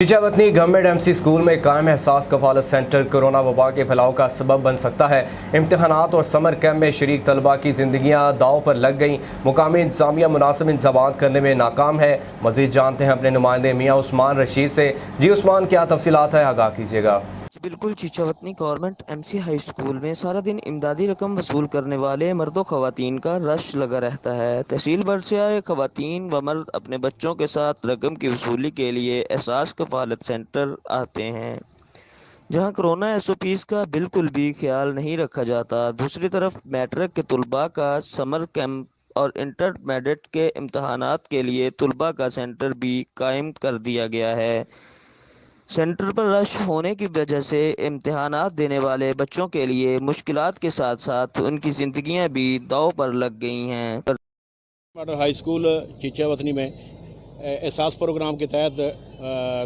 चीचा वतनी government MC school में कायम एहसास कफालत सेंटर कोरोना वबा के फैलाव का सबब बन सकता है। इम्तहानात और समर कैम्प में शरीक तलबा की जिंदगियां दाव पर लग गईं। मुकामी इंतजामिया मुनासिब इंतजाम करने में नाकाम है। मजीद जानते हैं अपने नुमाइंदे मियाँ उस्मान रशीद से। जी उस्मान, क्या तफसीलात है, आगाह कीजिएगा। बिल्कुल, Chichawatni government MC high school में सारा दिन इमदादी रकम वसूल करने वाले मर्दों खवातीन का रश लगा रहता है। तहसील भर से आए खवातीन व मर्द अपने बच्चों के साथ रकम की वसूली के लिए एहसास कफालत सेंटर आते हैं, जहां कोरोना एसओपीज़ का बिल्कुल भी ख्याल नहीं रखा जाता। दूसरी तरफ मैट्रिक के तलबा का समर कैंप और इंटरमीडिएट के इम्तहानात के लिए तलबा का सेंटर भी कायम कर दिया गया है। सेंटर पर रश होने की वजह से इम्तहानात देने वाले बच्चों के लिए मुश्किलात के साथ साथ उनकी ज़िंदगियां भी दांव पर लग गई हैं। मॉडल हाई स्कूल चीचा वतनी में एहसास प्रोग्राम के तहत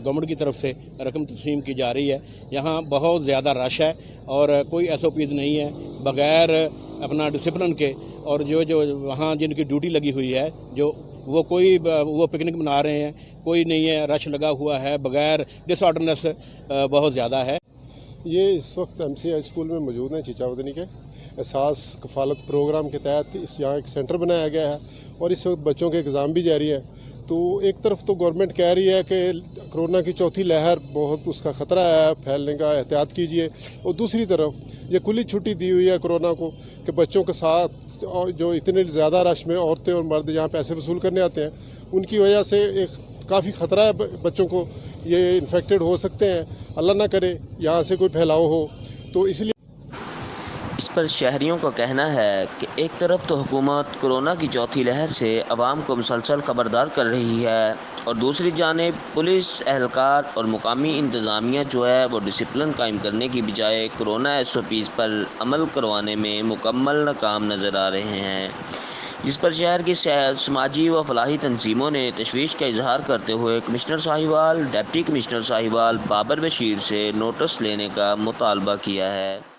गवर्नमेंट की तरफ से रकम तकसीम की जा रही है। यहाँ बहुत ज़्यादा रश है और कोई एसओपीज़ नहीं है, बग़ैर अपना डिसिप्लिन के। और जो वहाँ जिनकी ड्यूटी लगी हुई है, जो वो पिकनिक मना रहे हैं, कोई नहीं है, रश लगा हुआ है, बग़ैर डिसऑर्डरनेस बहुत ज़्यादा है। ये इस वक्त एमसी हाई स्कूल में मौजूद हैं चीचा वतनी के एहसास कफालत प्रोग्राम के तहत यहाँ एक सेंटर बनाया गया है और इस वक्त बच्चों के एग्ज़ाम भी जारी हैं। तो एक तरफ तो गवर्नमेंट कह रही है कि कोरोना की चौथी लहर बहुत उसका ख़तरा है, फैलने का एहतियात कीजिए, और दूसरी तरफ ये खुली छुट्टी दी हुई है कोरोना को कि बच्चों के साथ जो इतने ज़्यादा रश में औरतें और मर्द यहाँ पैसे वसूल करने आते हैं, उनकी वजह से एक काफ़ी ख़तरा है, बच्चों को ये इन्फेक्टेड हो सकते हैं, अल्लाह ना करे यहाँ से कोई फैलाव हो। तो इसलिए इस पर शहरियों का कहना है कि एक तरफ तो हुकूमत कोरोना की चौथी लहर से आवाम को मुसलसल खबरदार कर रही है और दूसरी जानिब पुलिस एहलकार और मुकामी इंतज़ामिया जो है वो डिसिप्लिन कायम करने की बजाय कोरोना एसओपीज़ पर अमल करवाने में मुकम्मल नाकाम नज़र आ रहे हैं, जिस पर शहर की समाजी व फलाही तंजीमों ने तशवीश का इजहार करते हुए commissioner Sahiwal, deputy commissioner Sahiwal Babar Bashir से नोटिस लेने का मुतालबा किया है।